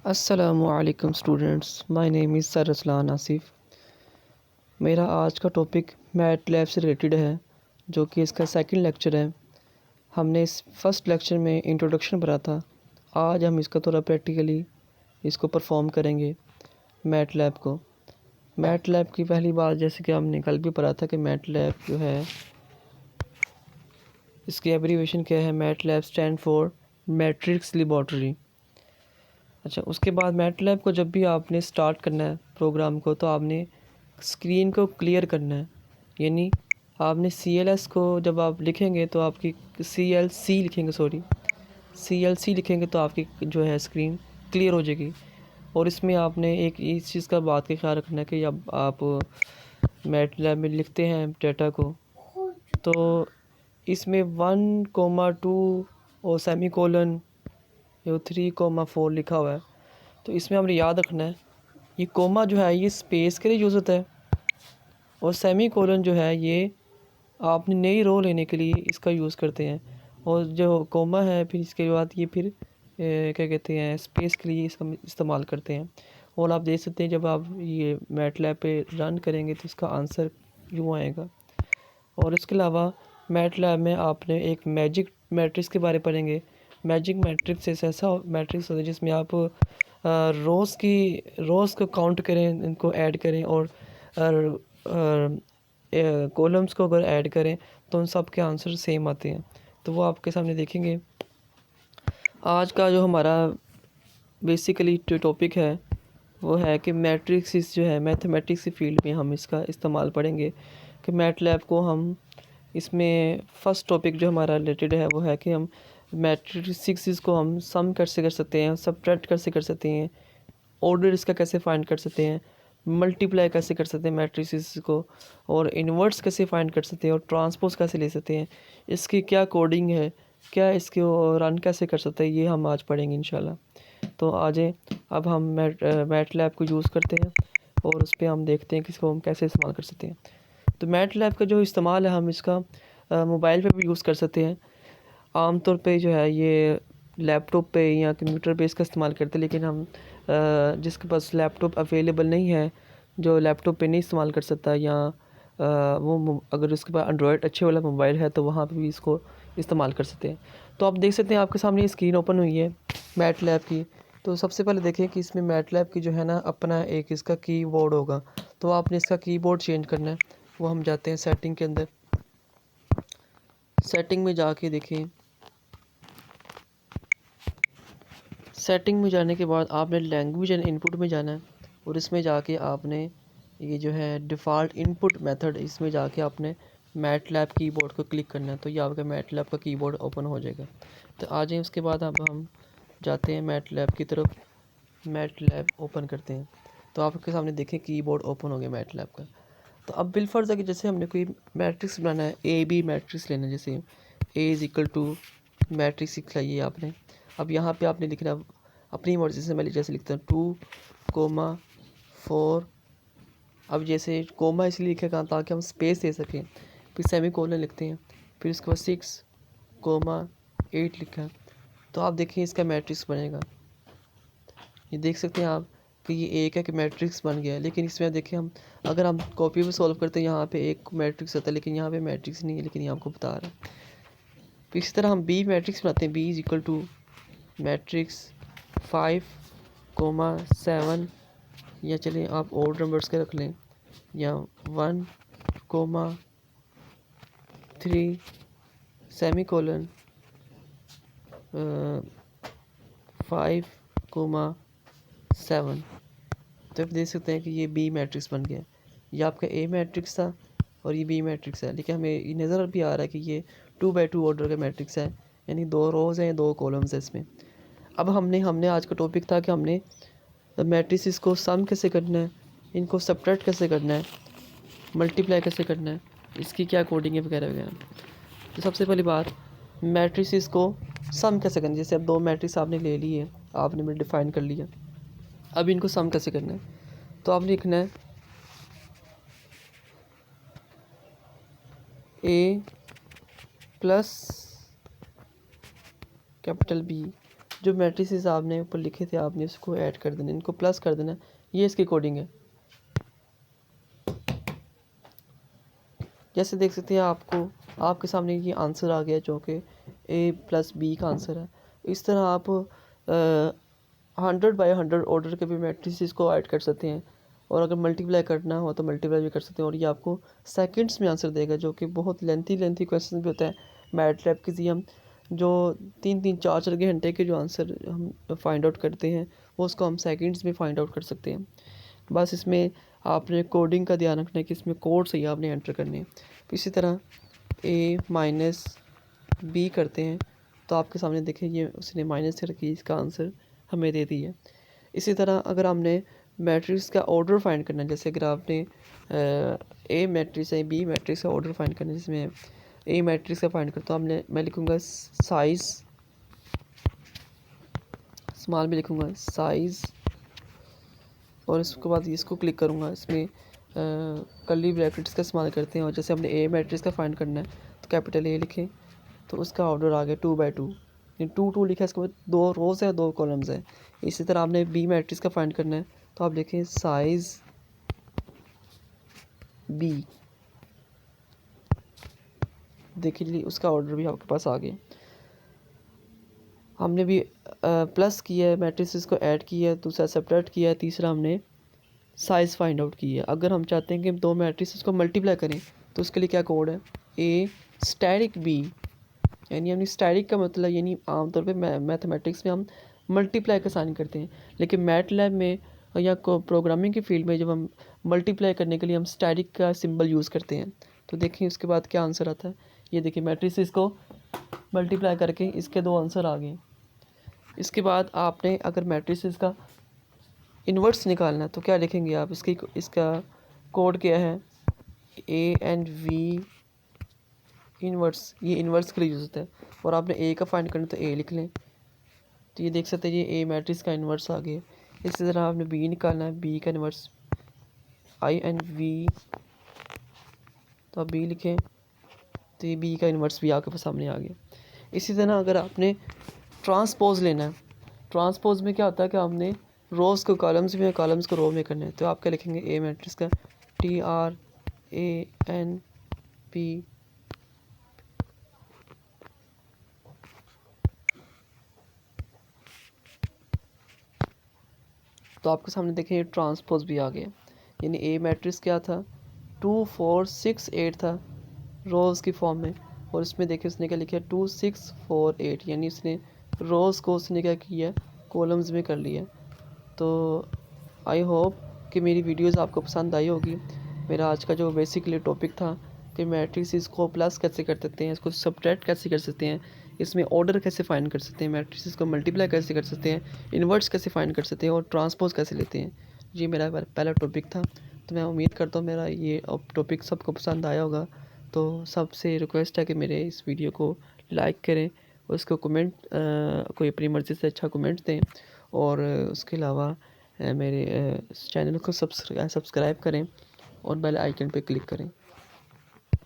अस्सलामुअलैकुम students, my name is sir Ruslaan Asif. मेरा आज का टॉपिक मैथ लैब से रिलेटेड है, जो कि इसका सेकंड लेक्चर है। हमने इस फर्स्ट लेक्चर में इंट्रोडक्शन पढ़ा था। आज हम इसका थोड़ा प्रैक्टिकली इसको परफॉर्म करेंगे मैथ लैब को। मैथ लैब की पहली बात, जैसे कि हमने कल भी पढ़ा था कि मैथ लैब जो है, इसकी एब्रीवेशन क्या है। Math lab stand for matrix laboratory. अच्छा, उसके बाद मैट लैब को जब भी आपने स्टार्ट करना है प्रोग्राम को, तो आपने स्क्रीन को क्लियर करना है। यानी आपने CLS को जब आप लिखेंगे तो आपकी CLC लिखेंगे, CLC लिखेंगे तो आपकी जो है स्क्रीन क्लियर हो जाएगी। और इसमें आपने एक इस चीज़ का बात का ख्याल रखना है कि जब आप मैट लैब में लिखते हैं डेटा को, तो इसमें 1,2 और सेमी कोलन 3,4 लिखा हुआ है। तो इसमें हमने याद रखना है, ये कोमा जो है ये स्पेस के लिए यूज़ होता है, और सेमी कोलन जो है ये आपने नई रो लेने के लिए इसका यूज़ करते हैं। और जो कोमा है फिर इसके बाद ये फिर क्या कहते हैं, स्पेस के लिए इसका इस्तेमाल करते हैं। और आप देख सकते हैं जब आप ये मैटलैब पे रन करेंगे तो इसका आंसर यूँ आएगा। और इसके अलावा मैटलैब में आपने एक मैजिक मैट्रिक्स के बारे पढ़ेंगे। मैजिक मैट्रिक्स एक ऐसा मैट्रिक्स होता है जिसमें आप रोज़ को काउंट करें, इनको ऐड करें, और कॉलम्स को अगर ऐड करें तो उन सब के आंसर सेम आते हैं। तो वो आपके सामने देखेंगे। आज का जो हमारा बेसिकली जो टॉपिक है वो है कि मैट्रिक्स जो है मैथमेटिक्स की फील्ड में हम इसका इस्तेमाल पढ़ेंगे। कि मैटलैब को हम इसमें फ़र्स्ट टॉपिक जो हमारा रिलेटेड है वो है कि हम मैट्रिक्स को हम सम कैसे कर सकते हैं, सबट्रैक्ट कैसे कर सकते हैं, ऑर्डर इसका कैसे फाइंड कर सकते हैं, मल्टीप्लाई कैसे कर सकते हैं मैट्रिक्स को, और इन्वर्स कैसे फाइंड कर सकते हैं, और ट्रांसपोज कैसे ले सकते हैं, इसकी क्या कोडिंग है, क्या इसके रन कैसे कर सकते हैं, ये हम आज पढ़ेंगे इंशाल्लाह। तो आ जाए, अब हम मैट लैब को यूज़ करते हैं और उस पर हम देखते हैं कि इसको हम कैसे इस्तेमाल कर सकते हैं। तो मैट लैब का जो इस्तेमाल है हम इसका मोबाइल पे भी यूज़ कर सकते हैं। आमतौर पे जो है ये लैपटॉप पे या कंप्यूटर पे इसका इस्तेमाल करते हैं, लेकिन हम जिसके पास लैपटॉप अवेलेबल नहीं है, जो लैपटॉप पे नहीं इस्तेमाल कर सकता, या अगर उसके पास एंड्रॉयड अच्छे वाला मोबाइल है तो वहाँ पे भी इसको इस्तेमाल कर सकते हैं। तो आप देख सकते हैं आपके सामने स्क्रीन ओपन हुई है मैट लैब की। तो सबसे पहले देखिए कि इसमें मैट लैब की जो है ना अपना एक इसका कीबोर्ड होगा। तो आपने इसका कीबोर्ड चेंज करना है। वो हम जाते हैं सेटिंग के अंदर। सेटिंग में जाके देखें, सेटिंग में जाने के बाद आपने लैंग्वेज एंड इनपुट में जाना है, और इसमें जाके आपने ये जो है डिफ़ॉल्ट इनपुट मेथड, इसमें जाके आपने मैट लैब कीबोर्ड को क्लिक करना है। तो ये आपका मैट लैब का कीबोर्ड ओपन हो जाएगा। तो आ जाए, उसके बाद अब हम जाते हैं मैट लैब की तरफ। मैट लैब ओपन करते हैं तो आपके सामने देखें कीबोर्ड ओपन हो गया मैट लैब का। तो अब बिलफर्ज है कि जैसे हमने कोई मैट्रिक्स बनाना है, AB मैट्रिक्स लेना है, जैसे A=, मैट्रिक्स लिख लिया ये आपने। अब यहाँ पे आपने लिखना अपनी मर्ज़ी से। मैं जैसे लिखता हूँ 2,4। अब जैसे कोमा इसलिए लिखेगा ताकि हम स्पेस दे सकें। फिर सेमी कोलन लिखते हैं, फिर उसके बाद 6,8 लिखा। तो आप देखिए इसका मैट्रिक्स बनेगा। ये देख सकते हैं आप कि ये एक है कि मैट्रिक्स बन गया है। लेकिन इसमें देखिए हम अगर हम कॉपी में सॉल्व करते हैं, यहाँ पे एक मैट्रिक्स आता है, लेकिन यहाँ पे मैट्रिक्स नहीं है, लेकिन ये आपको बता रहा है। तो इसी तरह हम B मैट्रिक्स बनाते हैं। B= मैट्रिक्स 5,7, या चलिए आप ओड नंबर्स के रख लें, या 1,3 सेमी कोलन 5,7। तो आप देख सकते हैं कि ये B मैट्रिक्स बन गया। ये आपका A मैट्रिक्स था और ये B मैट्रिक्स है, लेकिन हमें ये नज़र भी आ रहा है कि ये 2x2 ऑर्डर का मैट्रिक्स है, यानी 2 रोज़ हैं, 2 कॉलम्स है इसमें। अब हमने आज का टॉपिक था कि हमने मैट्रिक्स को सम कैसे करना है, इनको सब्ट्रैक्ट कैसे करना है, मल्टीप्लाई कैसे करना है, इसकी क्या कोडिंग है वगैरह वगैरह। तो सबसे पहली बात, मैट्रिक्स को सम कैसे करना है। जैसे अब 2 मैट्रिक्स आपने ले लिए, आपने डिफ़ाइन कर लिया, अब इनको सम कैसे करना है। तो आपने लिखना है A + B जो मैट्रिसेस आपने ऊपर लिखे थे आपने उसको ऐड कर देना, इनको प्लस कर देना। ये इसकी कोडिंग है। जैसे देख सकते हैं आपके सामने ये आंसर आ गया जो कि A+B का आंसर है। इस तरह आप 100/100 ऑर्डर के भी मैट्रिसेस को ऐड कर सकते हैं, और अगर मल्टीप्लाई करना हो तो मल्टीप्लाई भी कर सकते हैं, और ये आपको सेकंड्स में आंसर देगा, जो कि बहुत लेंथी क्वेश्चन भी होता है मैटलैब के जी। हम जो 3-3 4-4 घंटे के जो आंसर हम फाइंड आउट करते हैं वो उसको हम सेकंड्स में फाइंड आउट कर सकते हैं। बस इसमें आपने कोडिंग का ध्यान रखना है कि इसमें कोड सही आपने एंटर करने हैं। तो इसी तरह A-B करते हैं तो आपके सामने देखें ये उसने माइनस करके इसका आंसर हमें दे दी है। इसी तरह अगर हमने मैट्रिक्स का ऑर्डर फाइंड करना है, जैसे अगर आपने A मैट्रिक्स है, B मैट्रिक्स का ऑर्डर फाइंड करना है, जिसमें A मैट्रिक्स का फाइंड करता हूँ मैं लिखूँगा साइज़, स्मॉल में लिखूँगा साइज़, और इसके बाद इसको क्लिक करूँगा। इसमें कर्ली ब्रैकेट्स का इस्तेमाल करते हैं, और जैसे हमने A मैट्रिक्स का फाइंड करना है तो कैपिटल A लिखें तो उसका ऑर्डर आ गया 2/2। 2 लिखा है, इसके बाद 2 रोज़ है 2 कॉलम्स है। इसी तरह आपने B मैट्रिक्स का फाइंड करना है तो आप लिखें साइज़ B। देखिए उसका ऑर्डर भी आपके पास आ गया। हमने भी प्लस किया है, मैट्रिसेस को ऐड किया है, दूसरा सब्ट्रैक्ट किया है, तीसरा हमने साइज़ फाइंड आउट की है। अगर हम चाहते हैं कि हम 2 मैट्रिसेस को मल्टीप्लाई करें तो उसके लिए क्या कोड है, A स्टैटिक B, यानी स्टैटिक का मतलब यानी आमतौर पे मैथमेटिक्स में हम मल्टीप्लाई का साइन करते हैं, लेकिन मैटलैब में या प्रोग्रामिंग की फील्ड में जब हम मल्टीप्लाई करने के लिए हम स्टैटिक का सिंबल यूज़ करते हैं। तो देखिए उसके बाद क्या आंसर आता है, ये देखिए मैट्रिसेस को मल्टीप्लाई करके इसके 2 आंसर आ गए। इसके बाद आपने अगर मैट्रिसेस का इन्वर्स निकालना है तो क्या लिखेंगे आप, इसका कोड क्या है, A&V इन्वर्स, ये इन्वर्स के लिए यूज़ होता है। और आपने A का फाइंड करना तो A लिख लें, तो ये देख सकते हैं ये A मैट्रिक्स का इन्वर्स आ गया। इसी तरह आपने B निकालना है, B का इन्वर्स I&V, तो आप B लिखें तो ये B का इन्वर्स भी आपके सामने आ गया। इसी तरह अगर आपने ट्रांसपोज लेना है, ट्रांसपोज में क्या होता है कि हमने रोज़ को कॉलम्स में, कॉलम्स को रो में करना है, तो आप क्या लिखेंगे A मैट्रिक्स का TRANP, तो आपके सामने देखिए ट्रांसपोज भी आ गया। यानी A मैट्रिक्स क्या था, 2 4 6 8 था रोज़ की फॉर्म में, और इसमें देखिए उसने क्या लिखा 2 6 4 8, यानी उसने रोज़ को उसने क्या किया कॉलम्स में कर लिया। तो आई होप कि मेरी वीडियोस आपको पसंद आई होगी। मेरा आज का जो बेसिकली टॉपिक था कि मैट्रिसेस को प्लस कैसे कर सकते हैं, इसको सब्ट्रैक्ट कैसे कर सकते हैं, इसमें ऑर्डर कैसे फाइंड कर सकते हैं, मैट्रिसेस को मल्टीप्लाई कैसे कर सकते हैं, इन्वर्ट्स कैसे फाइंड कर सकते हैं, और ट्रांसपोज कैसे लेते हैं। ये मेरा पहला टॉपिक था। तो मैं उम्मीद करता हूँ मेरा ये टॉपिक सबको पसंद आया होगा। तो सबसे रिक्वेस्ट है कि मेरे इस वीडियो को लाइक करें, और उसको कमेंट कोई अपनी मर्ज़ी से अच्छा कमेंट दें, और उसके अलावा मेरे चैनल को सब्सक्राइब करें और बेल आइकन पर क्लिक करें।